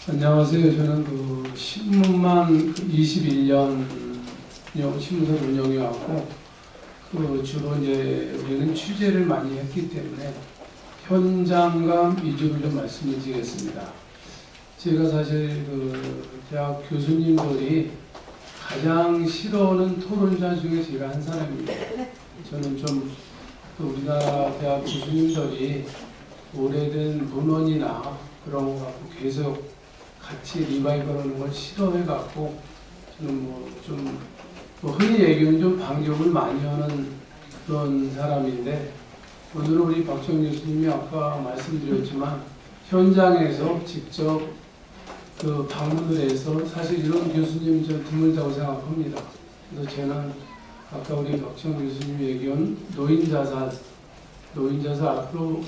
안녕하세요. 저는 신문만 21년 신문사 운영해 왔고, 주로 이제 우리는 취재를 많이 했기 때문에 현장감 위주로 좀 말씀을 드리겠습니다. 제가 사실 대학 교수님들이 가장 싫어하는 토론자 중에 제가 한 사람입니다. 저는 좀 우리나라 대학 교수님들이 오래된 문헌이나 그런 거 갖고 계속 같이 리바이벌하는 걸 싫어해갖고 저는 흔히 얘기하면 좀 반격을 많이 하는 그런 사람인데, 오늘은 우리 박정 교수님이 아까 말씀드렸지만 현장에서 직접 방문을 해서 사실 이런 교수님 좀 드물다고 생각합니다. 그래서 저는 아까 우리 박정 교수님이 얘기한 노인 자살 앞으로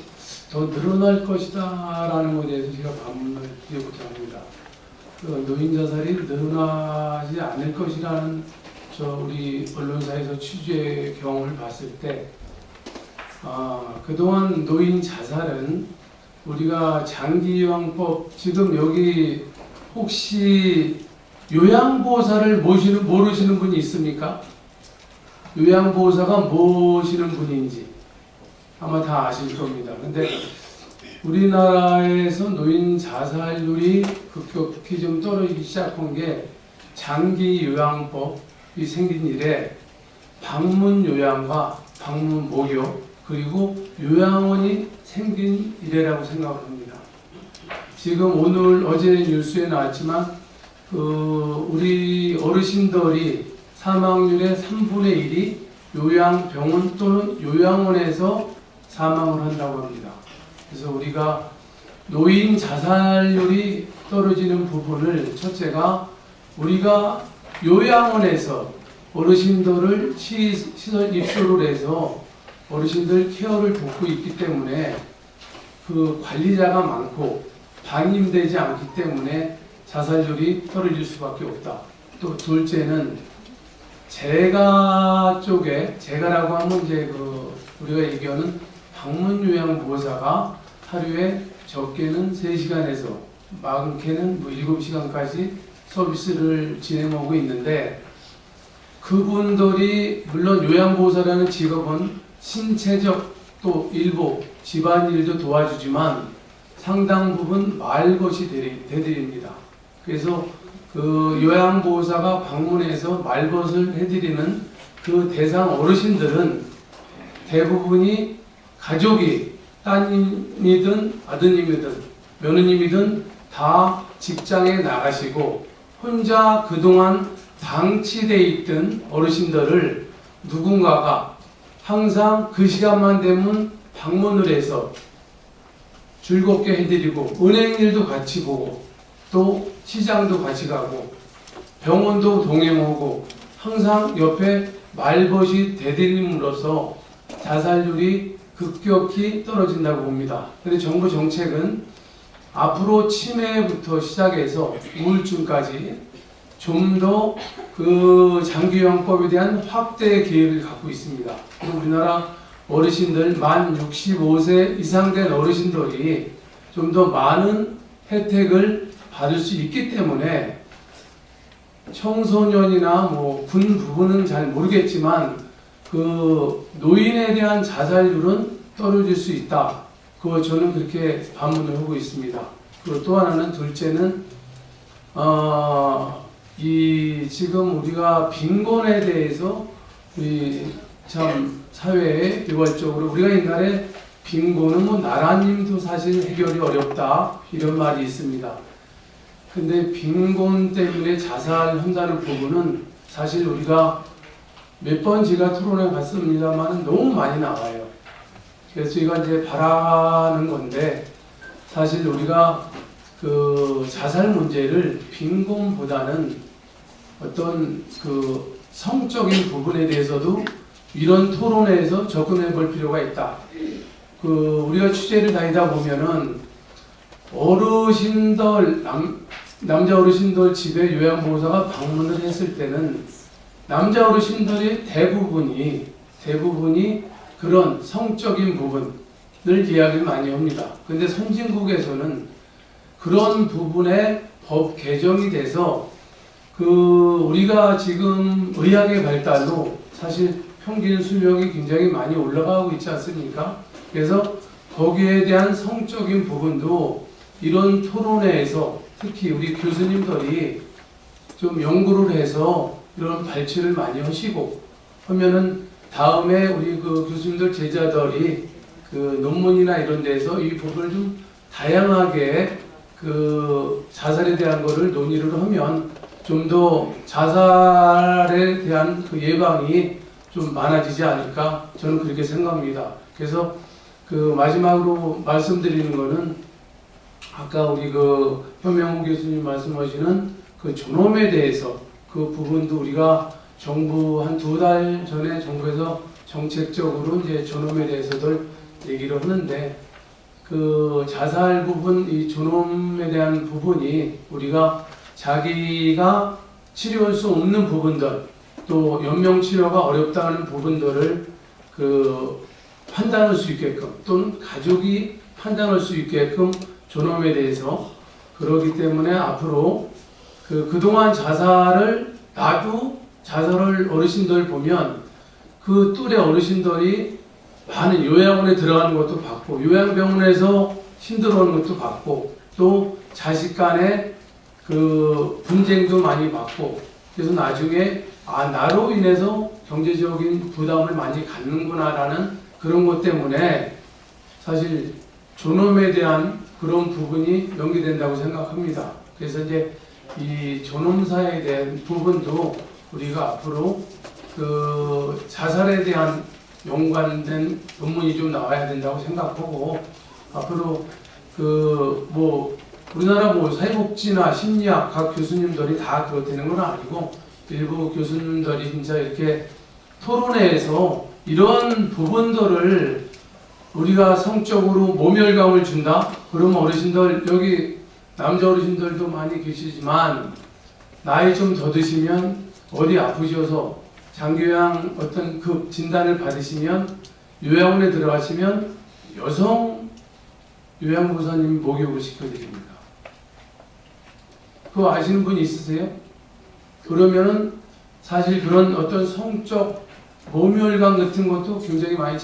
더 늘어날 것이다 라는 것에 대해서 제가 반문을 드려보자 합니다. 노인 자살이 늘어나지 않을 것이라는 우리 언론사에서 취재 경험을 봤을 때, 그동안 노인 자살은 우리가 장기요양법, 지금 여기 혹시 요양보호사를 모르시는 분이 있습니까? 요양보호사가 무엇이는 분인지 아마 다 아실 겁니다. 근데 우리나라에서 노인 자살률이 급격히 좀 떨어지기 시작한 게 장기 요양법이 생긴 이래 방문 요양과 방문 목욕 그리고 요양원이 생긴 이래라고 생각을 합니다. 지금 오늘 어제 뉴스에 나왔지만 우리 어르신들이 사망률의 3분의 1이 요양병원 또는 요양원에서 사망을 한다고 합니다. 그래서 우리가 노인 자살률이 떨어지는 부분을 첫째가 우리가 요양원에서 어르신들을 시설 입소를 해서 어르신들 케어를 돕고 있기 때문에 관리자가 많고 방임되지 않기 때문에 자살률이 떨어질 수밖에 없다. 또 둘째는 재가라고 하면 이제 우리가 얘기하는 방문요양보호사가 하루에 적게는 3시간에서 많게는 7시간까지 서비스를 진행하고 있는데, 그분들이 물론 요양보호사라는 직업은 신체적 또 일부 집안일도 도와주지만 상당 부분 말벗이 되드립니다. 그래서 요양보호사가 방문해서 말벗을 해드리는 그 대상 어르신들은 대부분이 가족이 따님이든 아드님이든 며느님이든 다 직장에 나가시고 혼자 그동안 방치되어 있던 어르신들을 누군가가 항상 그 시간만 되면 방문을 해서 즐겁게 해드리고 은행 일도 같이 보고 또 시장도 같이 가고 병원도 동행하고 항상 옆에 말벗이 되드림으로써 자살률이 급격히 떨어진다고 봅니다. 그런데 정부 정책은 앞으로 치매부터 시작해서 우울증까지 좀 더 장기요양법에 대한 확대 계획을 갖고 있습니다. 그리고 우리나라 어르신들 만 65세 이상 된 어르신들이 좀 더 많은 혜택을 받을 수 있기 때문에 청소년이나 군 부분은 잘 모르겠지만 노인에 대한 자살률은 떨어질 수 있다. 저는 그렇게 반문을 하고 있습니다. 그리고 또 하나는 둘째는 지금 우리가 빈곤에 대해서 우리 참 사회에 일괄적으로 우리가 옛날에 빈곤은 나라님도 사실 해결이 어렵다 이런 말이 있습니다. 근데 빈곤 때문에 자살한다는 부분은 사실 우리가 몇 번 제가 토론에 갔습니다만 너무 많이 나와요. 그래서 저희가 이제 바라는 건데, 사실 우리가 자살 문제를 빈곤보다는 어떤 성적인 부분에 대해서도 이런 토론에서 접근해 볼 필요가 있다. 우리가 취재를 다니다 보면은 어르신들, 남자 어르신들 집에 요양보호사가 방문을 했을 때는 남자 어르신들의 대부분이 그런 성적인 부분을 이야기를 많이 합니다. 근데 선진국에서는 그런 부분에 법 개정이 돼서 우리가 지금 의학의 발달로 사실 평균 수명이 굉장히 많이 올라가고 있지 않습니까? 그래서 거기에 대한 성적인 부분도 이런 토론회에서 특히 우리 교수님들이 좀 연구를 해서 이런 발췌를 많이 하시고 하면은 다음에 우리 교수님들 제자들이 논문이나 이런 데서 이 부분을 좀 다양하게 자살에 대한 거를 논의를 하면 좀 더 자살에 대한 예방이 좀 많아지지 않을까 저는 그렇게 생각합니다. 그래서 마지막으로 말씀드리는 거는 아까 우리 현명호 교수님 말씀하시는 존엄에 대해서 부분도 우리가 정부 한 2달 전에 정부에서 정책적으로 이제 존엄에 대해서들 얘기를 하는데 자살 부분, 이 존엄에 대한 부분이 우리가 자기가 치료할 수 없는 부분들 또 연명 치료가 어렵다는 부분들을 판단할 수 있게끔 또는 가족이 판단할 수 있게끔 존엄에 대해서 그러기 때문에 앞으로 그동안 자살을 어르신들 보면 또래 어르신들이 많은 요양원에 들어가는 것도 봤고 요양병원에서 힘들어하는 것도 봤고 또 자식 간의 분쟁도 많이 봤고 그래서 나중에 나로 인해서 경제적인 부담을 많이 갖는구나라는 그런 것 때문에 사실 존엄에 대한 그런 부분이 연기된다고 생각합니다. 그래서 이제 이 존엄사에 대한 부분도 우리가 앞으로 자살에 대한 연관된 논문이 좀 나와야 된다고 생각하고 앞으로 우리나라 사회복지나 심리학 각 교수님들이 다 그렇다는 건 아니고 일부 교수님들이 진짜 이렇게 토론회에서 이런 부분들을 우리가 성적으로 모멸감을 준다? 그러면 어르신들 여기 남자 어르신들도 많이 계시지만 나이 좀 더 드시면 어디 아프셔서 장기요양 어떤 진단을 받으시면 요양원에 들어가시면 여성 요양보호사님 목욕을 시켜드립니다. 그거 아시는 분 있으세요? 그러면은 사실 그런 어떤 성적 모멸감 같은 것도 굉장히 많이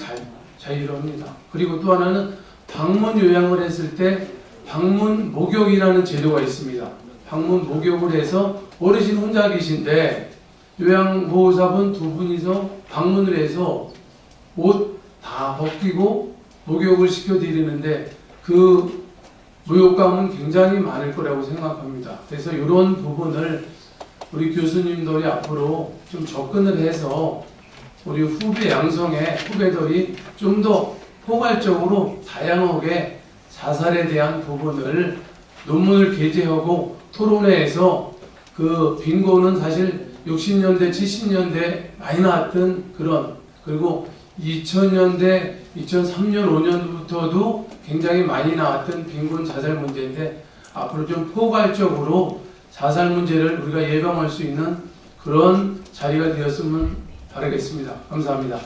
자유로웁니다. 그리고 또 하나는 방문 요양을 했을 때 방문 목욕이라는 제도가 있습니다. 방문 목욕을 해서 어르신 혼자 계신데 요양보호사분 2분이서 방문을 해서 옷 다 벗기고 목욕을 시켜드리는데 모욕감은 굉장히 많을 거라고 생각합니다. 그래서 이런 부분을 우리 교수님들이 앞으로 좀 접근을 해서 우리 후배 양성의 후배들이 좀 더 포괄적으로 다양하게 자살에 대한 부분을 논문을 게재하고 토론회에서 빈곤은 사실 60년대, 70년대 많이 나왔던 그리고 2000년대, 2003년, 5년부터도 굉장히 많이 나왔던 빈곤 자살 문제인데 앞으로 좀 포괄적으로 자살 문제를 우리가 예방할 수 있는 그런 자리가 되었으면 바라겠습니다. 감사합니다.